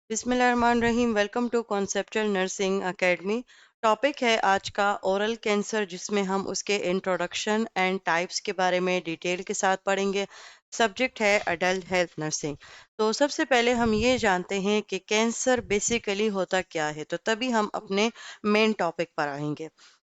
بسم اللہ الرحمن الرحیم، welcome to conceptual nursing academy. Topic ہے آج کا اورل کینسر، جس میں ہم اس کے انٹروڈکشن اینڈ ٹائپس کے بارے میں ڈیٹیل کے ساتھ پڑھیں گے۔ سبجیکٹ ہے اڈلٹ ہیلتھ نرسنگ۔ تو سب سے پہلے ہم یہ جانتے ہیں کہ کینسر بیسیکلی ہوتا کیا ہے، تو تبھی ہم اپنے مین ٹاپک پر آئیں گے۔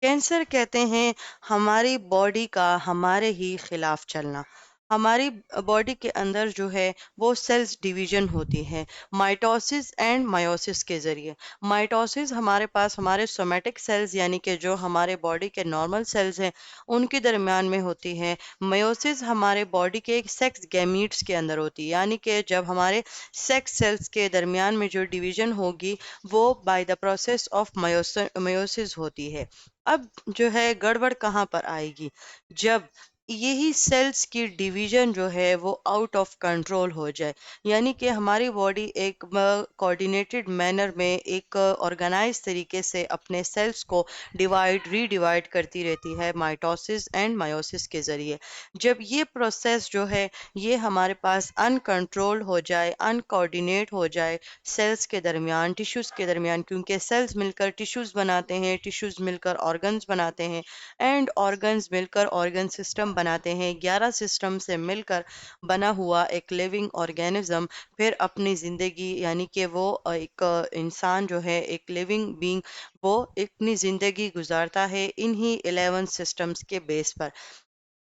کینسر کہتے ہیں ہماری باڈی کا ہمارے ہی خلاف چلنا۔ ہماری باڈی کے اندر جو ہے وہ سیلز ڈویژن ہوتی ہے مائٹوسس اینڈ میوسس کے ذریعے۔ مائٹوسس ہمارے پاس ہمارے سومیٹک سیلز یعنی کہ جو ہمارے باڈی کے نارمل سیلز ہیں ان کے درمیان میں ہوتی ہے۔ میوسس ہمارے باڈی کے سیکس گیمیٹس کے اندر ہوتی ہے، یعنی کہ جب ہمارے سیکس سیلز کے درمیان میں جو ڈویژن ہوگی وہ by the process of meiosis ہوتی ہے۔ اب جو ہے گڑبڑ کہاں پر آئے گی؟ جب یہی سیلز کی ڈویژن جو ہے وہ آؤٹ آف کنٹرول ہو جائے، یعنی کہ ہماری باڈی ایک کوآرڈینیٹڈ مینر میں ایک آرگنائز طریقے سے اپنے سیلز کو ری ڈیوائڈ کرتی رہتی ہے مائٹوسس اینڈ میوسس کے ذریعے۔ جب یہ پروسیس جو ہے یہ ہمارے پاس ان کنٹرول ہو جائے، ان کوآرڈینیٹ ہو جائے سیلز کے درمیان، ٹیشوز کے درمیان، کیونکہ سیلز مل کر ٹیشوز بناتے ہیں، ٹیشوز مل کر آرگنز بناتے ہیں، اینڈ آرگنز مل کر آرگن سسٹم بناتے ہیں۔ 11 سسٹم سے مل کر بنا ہوا ایک لیونگ آرگینزم پھر اپنی زندگی، یعنی کہ وہ ایک انسان جو ہے ایک لیونگ بینگ، وہ اپنی زندگی گزارتا ہے انہی 11 سسٹمز کے بیس پر۔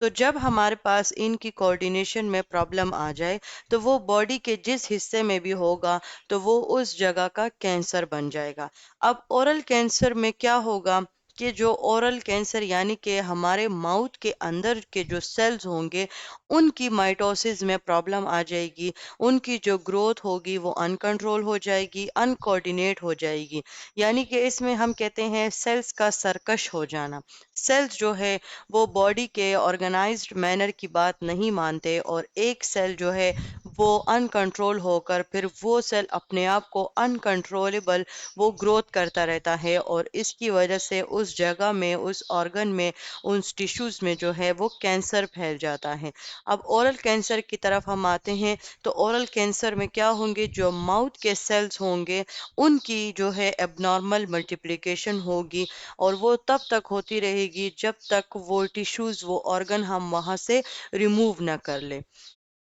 تو جب ہمارے پاس ان کی کوآرڈینیشن میں پرابلم آ جائے تو وہ باڈی کے جس حصے میں بھی ہوگا تو وہ اس جگہ کا کینسر بن جائے گا۔ اب اورل کینسر میں کیا ہوگا کہ جو اورل کینسر یعنی کہ ہمارے ماؤتھ کے اندر کے جو سیلز ہوں گے ان کی مائٹوسس میں پرابلم آ جائے گی، ان کی جو گروتھ ہوگی وہ ان کنٹرول ہو جائے گی، ان کوآرڈینیٹ ہو جائے گی، یعنی کہ اس میں ہم کہتے ہیں سیلز کا سرکش ہو جانا۔ سیلز جو ہے وہ باڈی کے آرگنائزڈ مینر کی بات نہیں مانتے اور ایک سیل جو ہے وہ ان کنٹرول ہو کر پھر وہ سیل اپنے آپ کو ان کنٹرولبل وہ گروتھ کرتا رہتا ہے، اور اس کی وجہ سے اس جگہ میں، اس آرگن میں، ان ٹیشوز میں جو ہے وہ کینسر پھیل جاتا ہے۔ اب اورل کینسر کی طرف ہم آتے ہیں تو اورل کینسر میں کیا ہوں گے؟ جو ماؤتھ کے سیلز ہوں گے ان کی جو ہے اب نارمل ملٹیپلیکیشن ہوگی، اور وہ تب تک ہوتی رہے گی جب تک وہ ٹیشوز، وہ آرگن ہم وہاں سے ریموو نہ کر لیں۔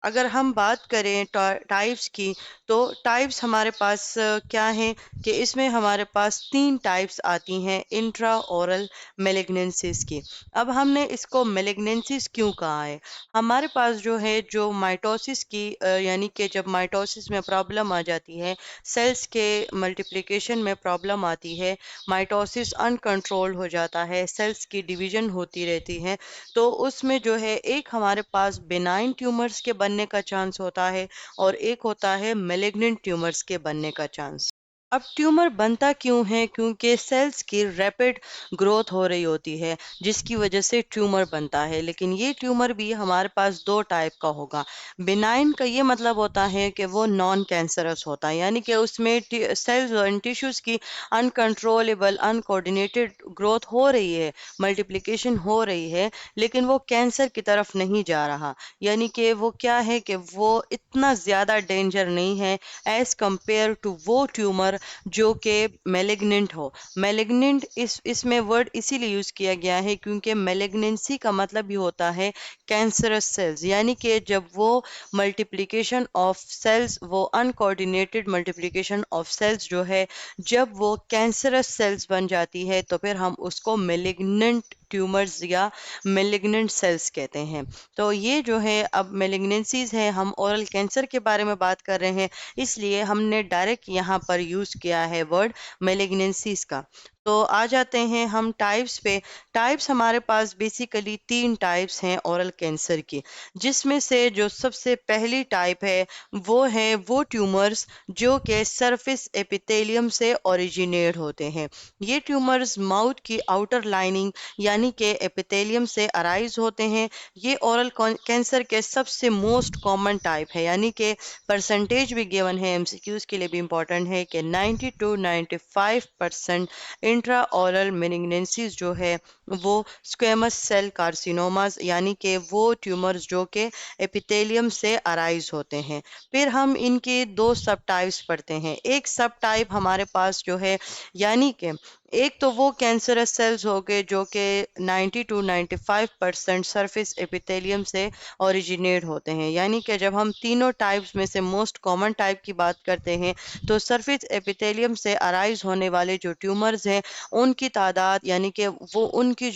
اگر ہم بات کریں ٹائپس کی تو ٹائپس ہمارے پاس کیا ہیں کہ اس میں ہمارے پاس 3 ٹائپس آتی ہیں انٹرا اورل میلیگننسیز کی۔ اب ہم نے اس کو میلیگننسیز کیوں کہا ہے؟ ہمارے پاس جو ہے جو مائٹوسس کی یعنی کہ جب مائٹوسس میں پرابلم آ جاتی ہے، سیلز کے ملٹیپلیکیشن میں پرابلم آتی ہے، مائٹوسس ان کنٹرول ہو جاتا ہے، سیلز کی ڈویژن ہوتی رہتی ہے، تو اس میں جو ہے ایک ہمارے پاس بینائن ٹیومرز کے بننے کا چانس ہوتا ہے اور ایک ہوتا ہے میلیگننٹ ٹیومرز کے بننے کا چانس۔ اب ٹیومر بنتا کیوں ہے؟ کیونکہ سیلز کی ریپڈ گروتھ ہو رہی ہوتی ہے جس کی وجہ سے ٹیومر بنتا ہے، لیکن یہ ٹیومر بھی ہمارے پاس 2 ٹائپ کا ہوگا۔ بینائن کا یہ مطلب ہوتا ہے کہ وہ نان کینسرس ہوتا ہے، یعنی کہ اس میں سیلز اور ٹیشوز کی ان کنٹرولبل، ان کوآرڈینیٹڈ گروتھ ہو رہی ہے، ملٹیپلیکیشن ہو رہی ہے، لیکن وہ کینسر کی طرف نہیں جا رہا، یعنی کہ وہ کیا ہے کہ وہ اتنا زیادہ ڈینجر نہیں ہے ایز کمپیئر ٹو وہ ٹیومر جو کہ میلیگننٹ ہو۔ میلیگننٹ اس میں ورڈ اسی لیے یوز کیا گیا ہے کیونکہ میلیگننسی کا مطلب ہی ہوتا ہے کینسرس سیلز، یعنی کہ جب وہ ملٹیپلیکیشن آف سیلز، وہ ان کوآرڈینیٹڈ ملٹیپلیکیشن آف سیلز جو ہے جب وہ کینسرس سیلز بن جاتی ہے تو پھر ہم اس کو میلیگننٹ ٹیومرز یا میلیگننٹ سیلز کہتے ہیں۔ تو یہ جو ہے اب میلیگننسیز ہیں، ہم اورل کینسر کے بارے میں بات کر رہے ہیں اس لیے ہم نے ڈائریکٹ یہاں پر یوز کیا ہے ورڈ میلیگننسیز کا۔ تو آ جاتے ہیں ہم ٹائپس پہ۔ ٹائپس ہمارے پاس بیسیکلی 3 ٹائپس ہیں اورل کینسر کی، جس میں سے جو سب سے پہلی ٹائپ ہے وہ ٹیومرز جو کہ سرفیس ایپیتھیلیم سے اوریجینیٹ ہوتے ہیں۔ یہ ٹیومرز ماؤتھ کی آؤٹر لائننگ یعنی کہ ایپیتھیلیم سے ارائز ہوتے ہیں۔ یہ اورل کینسر کے سب سے موسٹ کامن ٹائپ ہے، یعنی کہ پرسنٹیج بھی گیون ہے، ایم سی کیوز کے لیے بھی امپورٹنٹ ہے کہ 90 to 95% انٹرا اورل میلگنینسیز جو ہے وہ اسکویمس سیل کارسینوماز یعنی کہ وہ ٹیومرز جو کہ ایپیتھیلیم سے ارائز ہوتے ہیں۔ پھر ہم ان کے دو سب ٹائپس پڑھتے ہیں۔ ایک سب ٹائپ ہمارے پاس جو ہے یعنی کہ ایک تو وہ کینسرس سیلز ہو گئے جو کہ 90 to 95% سرفیس ایپیتھیلیم سے اوریجنیٹ ہوتے ہیں، یعنی کہ جب ہم تینوں ٹائپس میں سے موسٹ کامن ٹائپ کی بات کرتے ہیں تو سرفیس ایپیتھیلیم سے ارائز ہونے والے جو ٹیومرز ہیں ان کی تعداد یعنی کہ وہ ان کی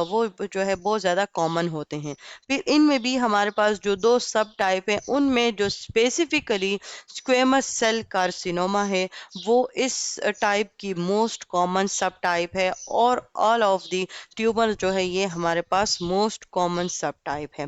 وہ جو ہے بہت زیادہ کامن ہوتے ہیں۔ پھر ان میں بھی ہمارے پاس جو دو سب ٹائپ ہیں ان میں جو اسپیسیفکلی اسکویمس سیل کارسینوما ہے وہ اس ٹائپ کی موسٹ کامن سب ٹائپ ہے، اور آل آف دی ٹیومر جو ہے یہ ہمارے پاس موسٹ کامن سب ٹائپ ہے۔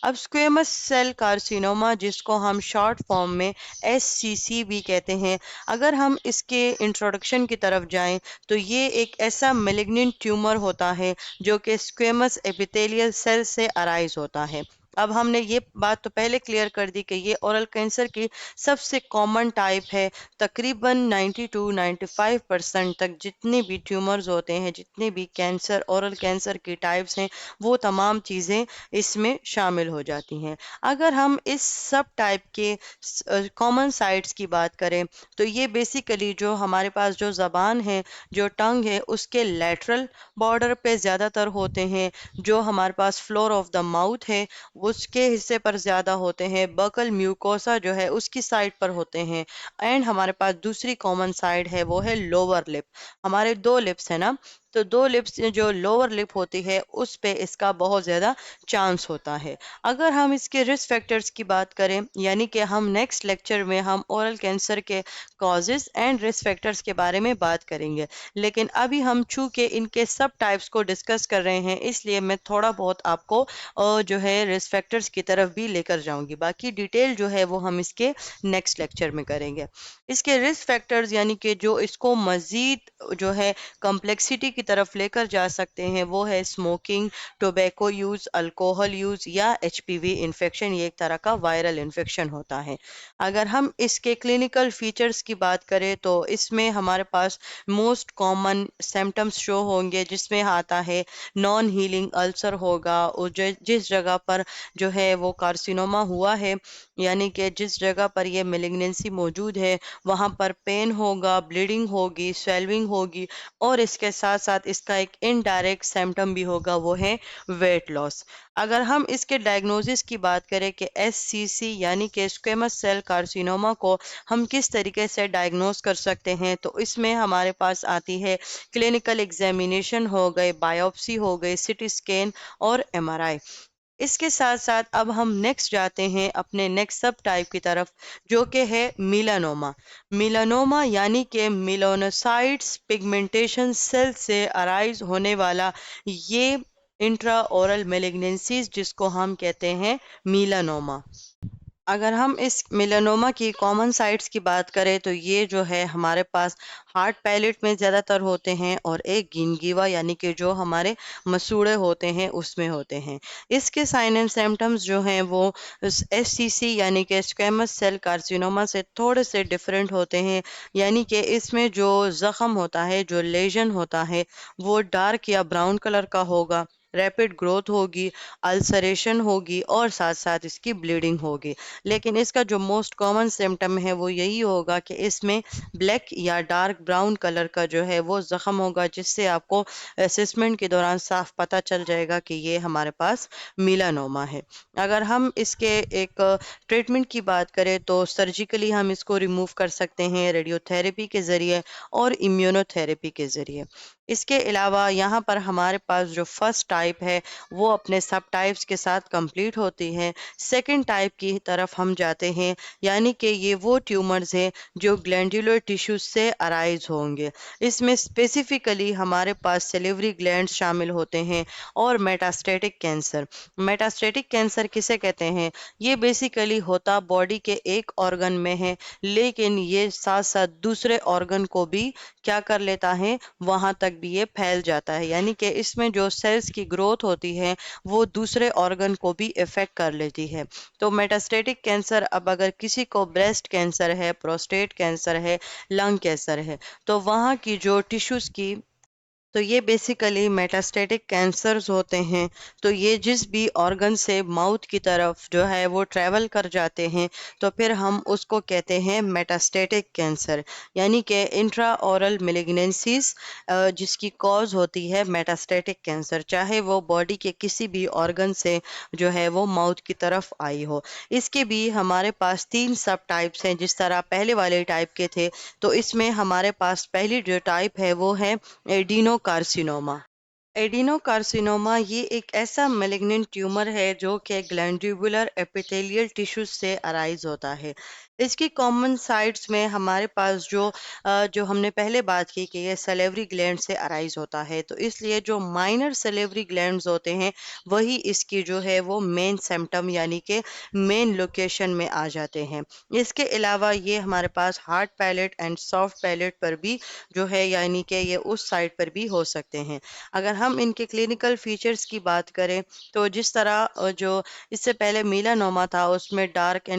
اب اسکویمس سیل کارسینوما جس کو ہم شارٹ فارم میں SCC بھی کہتے ہیں، اگر ہم اس کے انٹروڈکشن کی طرف جائیں تو یہ ایک ایسا میلیگننٹ ٹیومر ہوتا ہے جو کہ اسکویمس ایپیتھیلیل سیل سے ارائز ہوتا ہے۔ اب ہم نے یہ بات تو پہلے کلیئر کر دی کہ یہ اورل کینسر کی سب سے کامن ٹائپ ہے۔ تقریباً 90 to 95% تک جتنے بھی ٹیومرز ہوتے ہیں، جتنے بھی کینسر اورل کینسر کی ٹائپس ہیں، وہ تمام چیزیں اس میں شامل ہو جاتی ہیں۔ اگر ہم اس سب ٹائپ کے کامن سائٹس کی بات کریں تو یہ بیسیکلی جو ہمارے پاس جو زبان ہے، جو ٹنگ ہے، اس کے لیٹرل بارڈر پہ زیادہ تر ہوتے ہیں۔ جو ہمارے پاس فلور آف دا ماؤتھ ہے اس کے حصے پر زیادہ ہوتے ہیں۔ بکل میوکوسا جو ہے اس کی سائڈ پر ہوتے ہیں، اینڈ ہمارے پاس دوسری کامن سائڈ ہے وہ ہے لوور لپ۔ ہمارے دو لپس ہیں نا، تو دو لپس جو لوور لپ ہوتی ہے اس پہ اس کا بہت زیادہ چانس ہوتا ہے۔ اگر ہم اس کے رسک فیکٹرز کی بات کریں، یعنی کہ ہم نیکسٹ لیکچر میں ہم اورل کینسر کے کازز اینڈ رسک فیکٹرز کے بارے میں بات کریں گے، لیکن ابھی ہم چونکہ ان کے سب ٹائپس کو ڈسکس کر رہے ہیں اس لیے میں تھوڑا بہت آپ کو جو ہے رسک فیکٹرز کی طرف بھی لے کر جاؤں گی، باقی ڈیٹیل جو ہے وہ ہم اس کے نیکسٹ لیکچر میں کریں گے۔ اس کے رسک فیکٹرز یعنی کہ جو اس کو مزید جو ہے کمپلیکسٹی کی طرف لے کر جا سکتے ہیں وہ ہے smoking, tobacco use, alcohol use یا HPV انفیکشن۔ یہ ایک طرح کا وائرل انفیکشن ہوتا ہے۔ اگر ہم اس کے کلینکل فیچرز کی بات کریں تو اس میں ہمارے پاس موسٹ کامن سمٹمز شو ہوں گے، جس میں آتا ہے نان ہیلنگ السر ہوگا، اور جس جگہ پر جو ہے وہ کارسینوما ہوا ہے یعنی کہ جس جگہ پر یہ میلگننسی موجود ہے وہاں پر پین ہوگا، بلیڈنگ ہوگی، سویلنگ ہوگی، اور اس کے ساتھ ساتھ اس کا ایک انڈائریکٹ سمٹم بھی ہوگا وہ ہے ویٹ لاس۔ اگر ہم اس کے ڈائگنوزس کی بات کریں کہ SCC یعنی کہ اسکویمس سیل کارسینوما کو ہم کس طریقے سے ڈائگنوز کر سکتے ہیں تو اس میں ہمارے پاس آتی ہے کلینکل ایگزامینیشن ہو گئے، بایوپسی ہو گئی، CT اسکین اور MRI۔ اس کے ساتھ ساتھ اب ہم نیکسٹ جاتے ہیں اپنے نیکسٹ سب ٹائپ کی طرف جو کہ ہے میلانوما۔ میلانوما یعنی کہ میلانوسائٹس پگمنٹیشن سیل سے ارائز ہونے والا یہ انٹرا اورل میلگننسیز جس کو ہم کہتے ہیں میلانوما۔ اگر ہم اس میلانوما کی کامن سائٹس کی بات کریں تو یہ جو ہے ہمارے پاس ہارٹ پیلٹ میں زیادہ تر ہوتے ہیں، اور ایک گنگیوا یعنی کہ جو ہمارے مسوڑے ہوتے ہیں اس میں ہوتے ہیں۔ اس کے سائن اینڈ سمٹمز جو ہیں وہ SCC یعنی کہ اسکویمس سیل کارسینوما سے تھوڑے سے ڈفرینٹ ہوتے ہیں، یعنی کہ اس میں جو زخم ہوتا ہے، جو لیژن ہوتا ہے وہ ڈارک یا براؤن کلر کا ہوگا، ریپڈ گروتھ ہوگی، السریشن ہوگی، اور ساتھ ساتھ اس کی بلیڈنگ ہوگی۔ لیکن اس کا جو موسٹ کامن سمٹم ہے وہ یہی ہوگا کہ اس میں بلیک یا ڈارک براؤن کلر کا جو ہے وہ زخم ہوگا، جس سے آپ کو اسسمنٹ کے دوران صاف پتہ چل جائے گا کہ یہ ہمارے پاس میلانوما ہے۔ اگر ہم اس کے ایک ٹریٹمنٹ کی بات کریں تو سرجیکلی ہم اس کو ریموو کر سکتے ہیں ریڈیو تھیراپی کے ذریعے اور امیونو تھیراپی کے ذریعے۔ اس کے علاوہ یہاں پر ہمارے پاس جو فرسٹ ٹائپ ہے وہ اپنے سب ٹائپس کے ساتھ کمپلیٹ ہوتی ہے۔ سیکنڈ ٹائپ کی طرف ہم جاتے ہیں، یعنی کہ یہ وہ ٹیومرز ہیں جو گلینڈولر ٹیشوز سے ارائز ہوں گے۔ اس میں اسپیسیفکلی ہمارے پاس سیلیوری گلینڈز شامل ہوتے ہیں اور میٹاسٹیٹک کینسر۔ میٹاسٹیٹک کینسر کسے کہتے ہیں؟ یہ بیسیکلی ہوتا باڈی کے ایک آرگن میں ہے، لیکن یہ ساتھ ساتھ دوسرے آرگن کو بھی کیا کر لیتا ہے، وہاں تک تک بھی یہ پھیل جاتا ہے، یعنی کہ اس میں جو سیلز کی گروتھ ہوتی ہے وہ دوسرے آرگن کو بھی افیکٹ کر لیتی ہے۔ تو میٹاسٹیٹک کینسر، اب اگر کسی کو بریسٹ کینسر ہے، پروسٹیٹ کینسر ہے، لنگ کینسر ہے، تو وہاں کی جو ٹیشوز کی، تو یہ بیسیکلی میٹاسٹیٹک کینسرز ہوتے ہیں۔ تو یہ جس بھی آرگن سے ماؤتھ کی طرف جو ہے وہ ٹریول کر جاتے ہیں، تو پھر ہم اس کو کہتے ہیں میٹاسٹیٹک کینسر، یعنی کہ انٹرا اورل میلیگنینسیز، جس کی کاز ہوتی ہے میٹاسٹیٹک کینسر، چاہے وہ باڈی کے کسی بھی آرگن سے جو ہے وہ ماؤتھ کی طرف آئی ہو۔ اس کے بھی ہمارے پاس 3 سب ٹائپس ہیں، جس طرح پہلے والے ٹائپ کے تھے۔ تو اس میں ہمارے پاس پہلی جو ٹائپ ہے وہ ہے ایڈینو کارسینوما۔ ایڈینو کارسینوما یہ ایک ایسا میلیگننٹ ٹیومر ہے جو کہ گلینڈیولر ایپیتھیلیل ٹیشوز سے ارائز ہوتا ہے۔ اس کی کامن سائٹس میں ہمارے پاس جو ہم نے پہلے بات کی کہ یہ سلیوری گلینڈ سے ارائز ہوتا ہے، تو اس لیے جو مائنر سلیوری گلینڈز ہوتے ہیں وہی اس کی جو ہے وہ مین سمٹم یعنی کہ مین لوکیشن میں آ جاتے ہیں۔ اس کے علاوہ یہ ہمارے پاس hard palate and soft palate پر بھی جو ہے یعنی کہ یہ اس سائڈ پر بھی ہو سکتے ہیں۔ اگر ہم ان کے کلینکل فیچرز کی بات کریں تو جس طرح جو اس سے پہلے میلانوما تھا اس میں ڈارک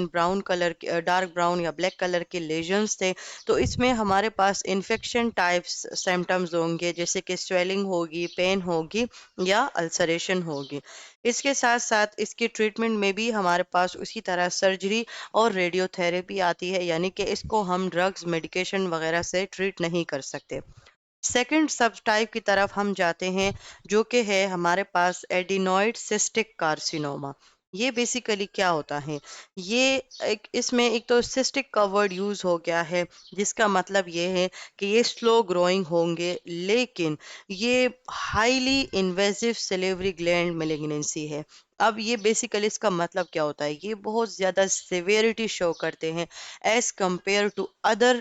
براؤن یا بلیک کلر کے لیجنز تھے، تو اس میں ہمارے پاس انفیکشن ٹائپس سمٹمز ہوں گے، جیسے کہ سویلنگ ہوگی، پین ہوگی یا السریشن ہوگی۔ اس کے ساتھ ساتھ اس کی ٹریٹمنٹ میں بھی ہمارے پاس اسی طرح سرجری اور ریڈیو تھیراپی آتی ہے، یعنی کہ اس کو ہم ڈرگز، میڈیکیشن وغیرہ سے ٹریٹ نہیں کر سکتے۔ سیکنڈ سب ٹائپ کی طرف ہم جاتے ہیں، جو کہ ہے ہمارے پاس ایڈینوئڈ سسٹک کارسینوما۔ یہ بیسیکلی کیا ہوتا ہے؟ یہ اس میں ایک تو سسٹک کا ورڈ یوز ہو گیا ہے، جس کا مطلب یہ ہے کہ یہ سلو گروئنگ ہوں گے، لیکن یہ ہائیلی انویزو سلیوری گلینڈ میلیگنینسی ہے۔ اب یہ بیسیکلی اس کا مطلب کیا ہوتا ہے؟ یہ بہت زیادہ سیویرٹی شو کرتے ہیں as compare to other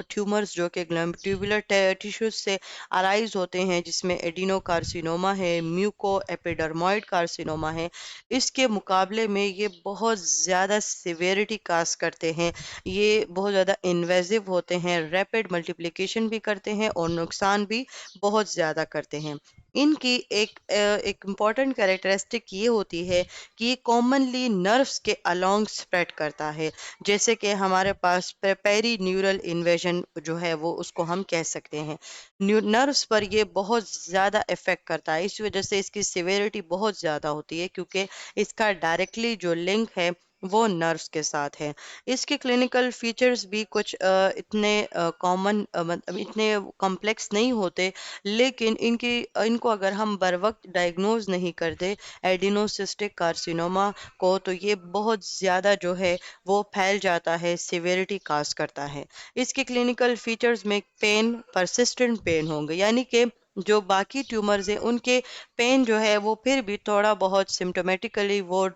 tumours جو کہ گلینڈیولر ٹیشوز سے ارائز ہوتے ہیں، جس میں ایڈینو کارسینوما ہے، میوکو ایپیڈرموئڈ کارسینوما ہے۔ اس کے مقابلے میں یہ بہت زیادہ سیویرٹی کاز کرتے ہیں، یہ بہت زیادہ انویزو ہوتے ہیں، ریپڈ ملٹیپلیکیشن بھی کرتے ہیں اور نقصان بھی بہت زیادہ کرتے ہیں۔ ان کی ایک امپورٹنٹ کریکٹرسٹک یہ ہوتی ہے کہ یہ کامنلی نروس کے along سپریڈ کرتا ہے، جیسے کہ ہمارے پاس پیری نیورل انویژن جو ہے وہ اس کو ہم کہہ سکتے ہیں۔ نروس پر یہ بہت زیادہ افیکٹ کرتا ہے، اس وجہ سے اس کی سیویرٹی بہت زیادہ ہوتی ہے، کیونکہ اس کا ڈائریکٹلی جو لنک ہے وہ نروس کے ساتھ ہے۔ اس کے کلینکل فیچرز بھی کچھ اتنے کامن اتنے کمپلیکس نہیں ہوتے، لیکن ان کو اگر ہم بر وقت ڈائگنوز نہیں کرتے ایڈینوسسٹک کارسینوما کو، تو یہ بہت زیادہ جو ہے وہ پھیل جاتا ہے، سیویرٹی کاز کرتا ہے۔ اس کے کلینکل فیچرز میں پین، پرسسٹنٹ پین ہوں گے، یعنی کہ جو باقی ٹیومرز ہیں ان کے پین جو ہے وہ پھر بھی تھوڑا بہت سمٹومیٹیکلی وہ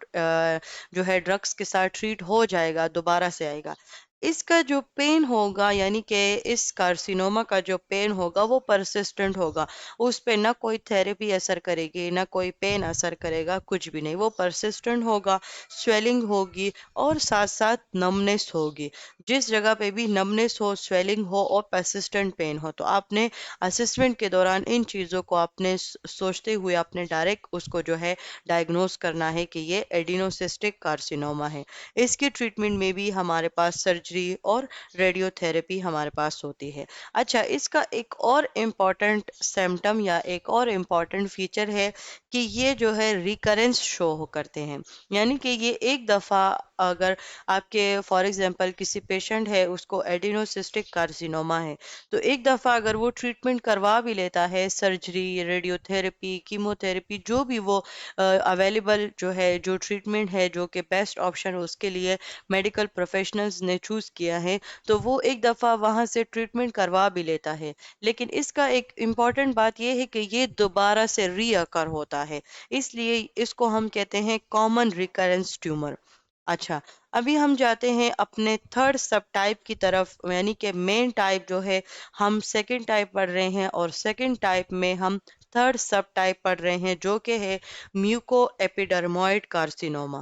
جو ہے ڈرگس کے ساتھ ٹریٹ ہو جائے گا، دوبارہ سے آئے گا۔ اس کا جو پین ہوگا یعنی کہ اس کارسینوما کا جو پین ہوگا وہ پرسسٹنٹ ہوگا، اس پہ نہ کوئی تھیراپی اثر کرے گی، نہ کوئی پین اثر کرے گا، کچھ بھی نہیں، وہ پرسسٹنٹ ہوگا، سویلنگ ہوگی اور ساتھ ساتھ نمنس ہوگی۔ جس جگہ پہ بھی نمنس ہو، سویلنگ ہو اور پرسسٹنٹ پین ہو، تو آپ نے اسسمنٹ کے دوران ان چیزوں کو آپ نے سوچتے ہوئے آپ نے ڈائریکٹ اس کو جو ہے ڈائگنوز کرنا ہے کہ یہ ایڈینوسسٹک کارسینوما ہے۔ اس کی ٹریٹمنٹ میں بھی ہمارے پاس سرجری اور ریڈیو تھیراپی ہمارے پاس ہوتی ہے۔ اچھا، اس کا ایک اور امپورٹنٹ سمٹم یا ایک اور امپورٹنٹ فیچر ہے کہ یہ جو ہے ریکرنس شو کرتے ہیں، یعنی کہ یہ ایک دفعہ اگر آپ کے فار ایگزامپل کسی پیشنٹ ہے اس کو ایڈینوسسٹک کارسینوما ہے، تو ایک دفعہ اگر وہ ٹریٹمنٹ کروا بھی لیتا ہے، surgery, radio therapy, chemo therapy, جو بھی وہ اویلیبل جو ہے جو ٹریٹمنٹ ہے جو کہ بیسٹ آپشن اس کے لیے میڈیکل پروفیشنلز نے چوز کیا ہے، تو وہ ایک دفعہ وہاں سے ٹریٹمنٹ کروا بھی لیتا ہے، لیکن اس کا ایک امپورٹنٹ بات یہ ہے کہ یہ دوبارہ سے ری اکر ہوتا ہے، اس لیے اس کو ہم کہتے ہیں کامن ریکرنس ٹیومر۔ اچھا، ابھی ہم جاتے ہیں اپنے تھرڈ سب ٹائپ کی طرف، یعنی کہ مین ٹائپ جو ہے ہم سیکنڈ ٹائپ پڑھ رہے ہیں، اور سیکنڈ ٹائپ میں ہم تھرڈ سب ٹائپ پڑھ رہے ہیں جو کہ ہے میوکو ایپیڈرموئڈ کارسینوما۔